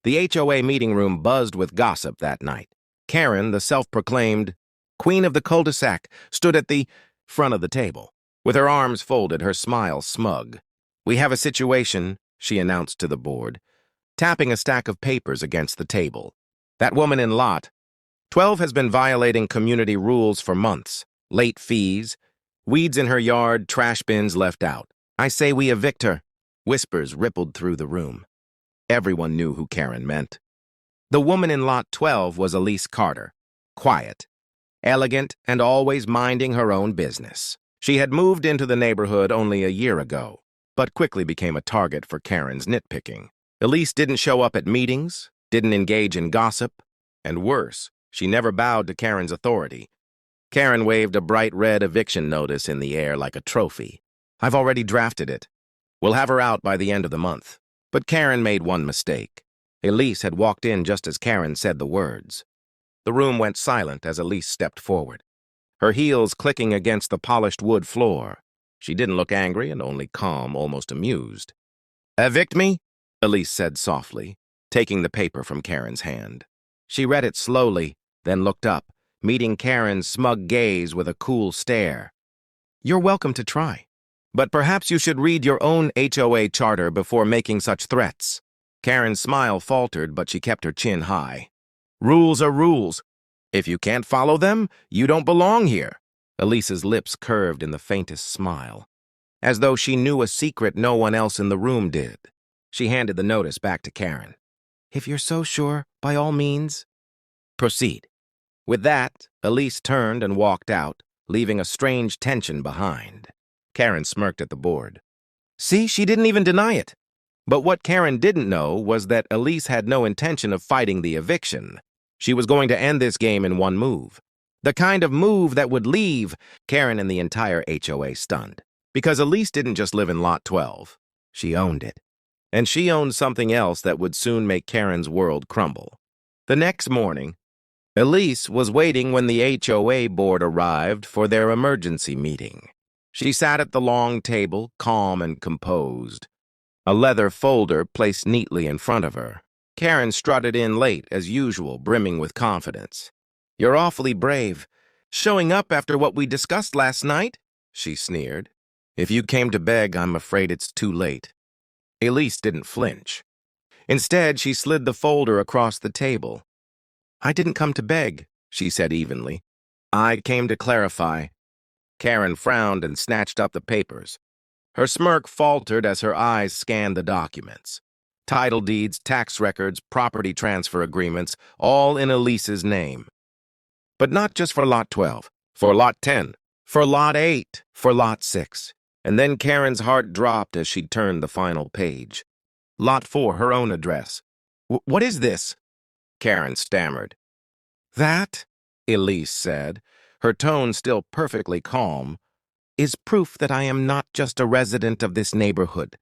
The HOA meeting room buzzed with gossip that night. Karen, the self-proclaimed queen of the cul-de-sac, stood at the front of the table, with her arms folded, her smile smug. "We have a situation," she announced to the board, tapping a stack of papers against the table. "That woman in lot 12 has been violating community rules for months. Late fees, weeds in her yard, trash bins left out. I say we evict her." Whispers rippled through the room. Everyone knew who Karen meant. The woman in lot 12 was Elise Carter, quiet, elegant, and always minding her own business. She had moved into the neighborhood only a year ago, but quickly became a target for Karen's nitpicking. Elise didn't show up at meetings, didn't engage in gossip, and worse, she never bowed to Karen's authority. Karen waved a bright red eviction notice in the air like a trophy. "I've already drafted it. We'll have her out by the end of the month." But Karen made one mistake. Elise had walked in just as Karen said the words. The room went silent as Elise stepped forward, her heels clicking against the polished wood floor. She didn't look angry and only calm, almost amused. "Evict me?" Elise said softly, taking the paper from Karen's hand. She read it slowly, then looked up, meeting Karen's smug gaze with a cool stare. "You're welcome to try. But perhaps you should read your own HOA charter before making such threats." Karen's smile faltered, but she kept her chin high. "Rules are rules. If you can't follow them, you don't belong here." Elise's lips curved in the faintest smile, as though she knew a secret no one else in the room did. She handed the notice back to Karen. "If you're so sure, by all means, proceed." With that, Elise turned and walked out, leaving a strange tension behind. Karen smirked at the board. See, she didn't even deny it. But what Karen didn't know was that Elise had no intention of fighting the eviction. She was going to end this game in one move. The kind of move that would leave Karen and the entire HOA stunned. Because Elise didn't just live in Lot 12. She owned it. And she owned something else that would soon make Karen's world crumble. The next morning, Elise was waiting when the HOA board arrived for their emergency meeting. She sat at the long table, calm and composed, a leather folder placed neatly in front of her. Karen strutted in late, as usual, brimming with confidence. "You're awfully brave. Showing up after what we discussed last night?" she sneered. "If you came to beg, I'm afraid it's too late." Elise didn't flinch. Instead, she slid the folder across the table. "I didn't come to beg," she said evenly. "I came to clarify." Karen frowned and snatched up the papers. Her smirk faltered as her eyes scanned the documents. Title deeds, tax records, property transfer agreements, all in Elise's name. But not just for Lot 12, for Lot 10, for Lot 8, for Lot 6. And then Karen's heart dropped as she turned the final page. Lot 4, her own address. "What is this?" Karen stammered. "That," Elise said, her tone still perfectly calm, "is proof that I am not just a resident of this neighborhood.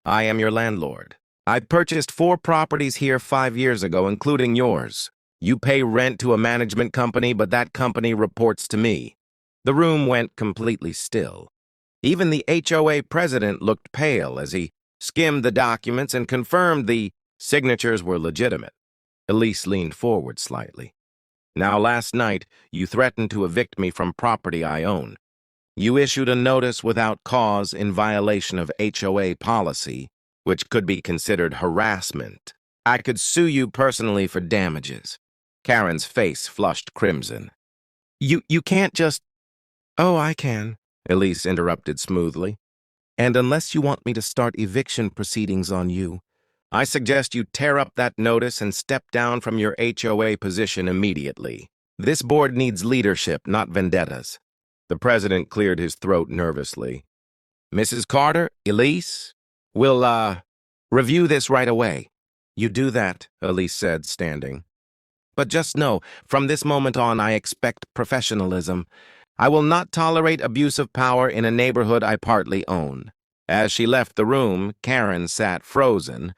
I am your landlord. I purchased 4 properties here 5 years ago, including yours. You pay rent to a management company, but that company reports to me." The room went completely still. Even the HOA president looked pale as he skimmed the documents and confirmed the signatures were legitimate. Elise leaned forward slightly. "Now, last night, you threatened to evict me from property I own. You issued a notice without cause in violation of HOA policy, which could be considered harassment. I could sue you personally for damages." Karen's face flushed crimson. You can't just—" "Oh, I can," Elise interrupted smoothly. "And unless you want me to start eviction proceedings on you, I suggest you tear up that notice and step down from your HOA position immediately. This board needs leadership, not vendettas." The president cleared his throat nervously. "Mrs. Carter, Elise, we'll, review this right away." "You do that," Elise said, standing. "But just know, from this moment on, I expect professionalism. I will not tolerate abuse of power in a neighborhood I partly own." As she left the room, Karen sat frozen,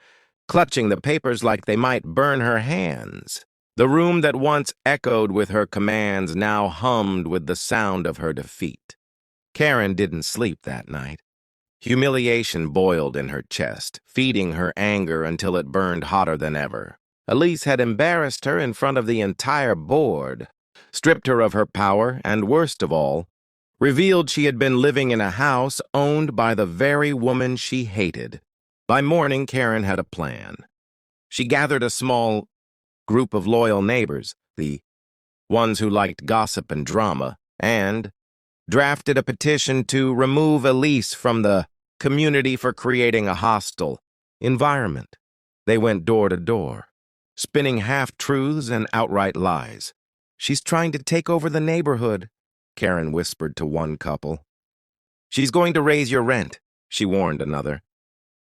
clutching the papers like they might burn her hands. The room that once echoed with her commands now hummed with the sound of her defeat. Karen didn't sleep that night. Humiliation boiled in her chest, feeding her anger until it burned hotter than ever. Elise had embarrassed her in front of the entire board, stripped her of her power, and worst of all, revealed she had been living in a house owned by the very woman she hated. By morning, Karen had a plan. She gathered a small group of loyal neighbors, the ones who liked gossip and drama, and drafted a petition to remove Elise from the community for creating a hostile environment. They went door to door, spinning half-truths and outright lies. "She's trying to take over the neighborhood," Karen whispered to one couple. "She's going to raise your rent," she warned another.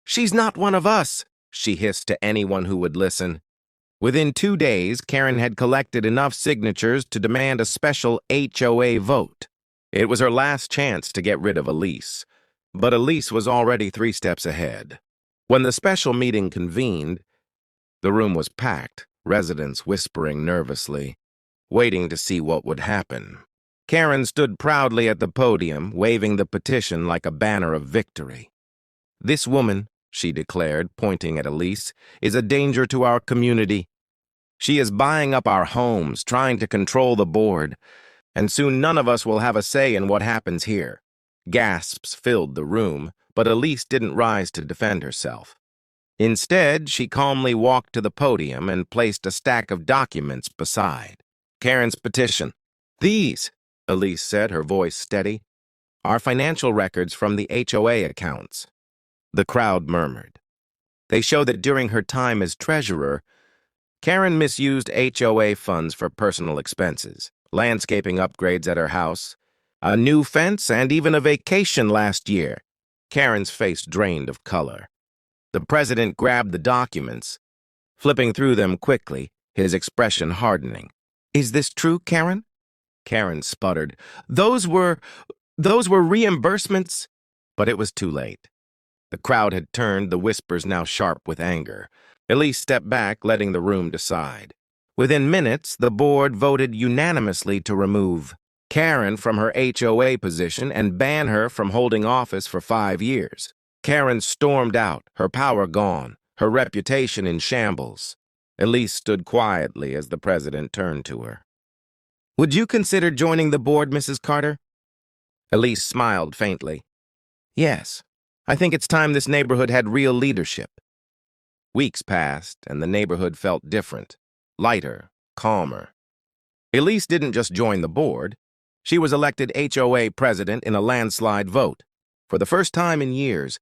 "She's not one of us," she hissed to anyone who would listen. Within 2 days, Karen had collected enough signatures to demand a special HOA vote. It was her last chance to get rid of Elise, but Elise was already 3 steps ahead. When the special meeting convened, the room was packed, residents whispering nervously, waiting to see what would happen. Karen stood proudly at the podium, waving the petition like a banner of victory. "This woman," she declared, pointing at Elise, "is a danger to our community. She is buying up our homes, trying to control the board, and soon none of us will have a say in what happens here." Gasps filled the room, but Elise didn't rise to defend herself. Instead, she calmly walked to the podium and placed a stack of documents beside Karen's petition. "These," Elise said, her voice steady, "are financial records from the HOA accounts." The crowd murmured. They show that during her time as treasurer, Karen misused HOA funds for personal expenses, landscaping upgrades at her house, a new fence, and even a vacation last year. Karen's face drained of color. The president grabbed the documents, flipping through them quickly, his expression hardening. "Is this true, Karen?" Karen sputtered. Those were reimbursements." But it was too late. The crowd had turned, the whispers now sharp with anger. Elise stepped back, letting the room decide. Within minutes, the board voted unanimously to remove Karen from her HOA position and ban her from holding office for 5 years. Karen stormed out, her power gone, her reputation in shambles. Elise stood quietly as the president turned to her. "Would you consider joining the board, Mrs. Carter?" Elise smiled faintly. "Yes, I think it's time this neighborhood had real leadership." Weeks passed, and the neighborhood felt different, lighter, calmer. Elise didn't just join the board. She was elected HOA president in a landslide vote. For the first time in years,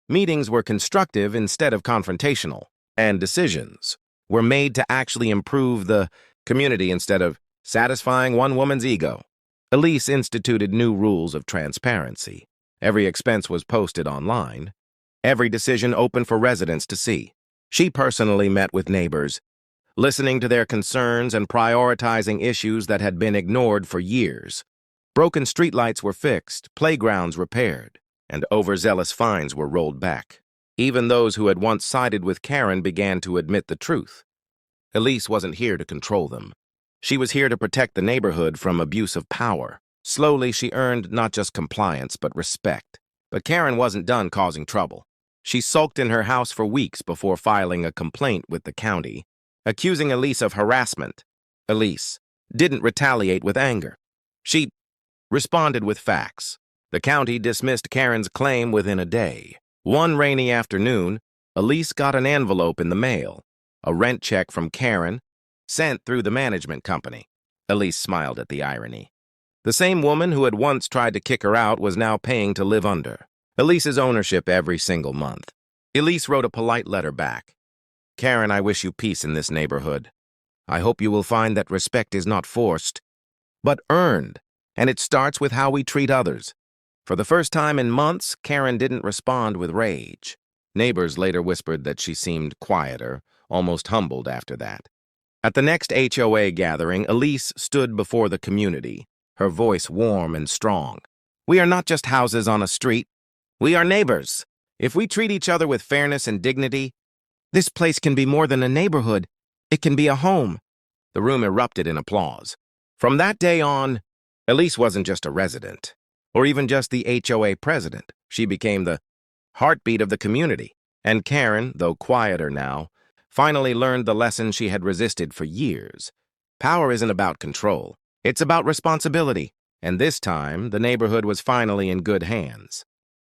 meetings were constructive instead of confrontational, and decisions were made to actually improve the community instead of satisfying one woman's ego. Elise instituted new rules of transparency. Every expense was posted online, every decision open for residents to see. She personally met with neighbors, listening to their concerns and prioritizing issues that had been ignored for years. Broken streetlights were fixed, playgrounds repaired, and overzealous fines were rolled back. Even those who had once sided with Karen began to admit the truth. Elise wasn't here to control them. She was here to protect the neighborhood from abuse of power. Slowly, she earned not just compliance, but respect. But Karen wasn't done causing trouble. She sulked in her house for weeks before filing a complaint with the county, accusing Elise of harassment. Elise didn't retaliate with anger. She responded with facts. The county dismissed Karen's claim within a day. One rainy afternoon, Elise got an envelope in the mail, a rent check from Karen, sent through the management company. Elise smiled at the irony. The same woman who had once tried to kick her out was now paying to live under Elise's ownership every single month. Elise wrote a polite letter back. "Karen, I wish you peace in this neighborhood. I hope you will find that respect is not forced, but earned, and it starts with how we treat others." For the first time in months, Karen didn't respond with rage. Neighbors later whispered that she seemed quieter, almost humbled after that. At the next HOA gathering, Elise stood before the community, her voice warm and strong. "We are not just houses on a street. We are neighbors. If we treat each other with fairness and dignity, this place can be more than a neighborhood. It can be a home." The room erupted in applause. From that day on, Elise wasn't just a resident, or even just the HOA president. She became the heartbeat of the community. And Karen, though quieter now, finally learned the lesson she had resisted for years. Power isn't about control. It's about responsibility. And this time, the neighborhood was finally in good hands.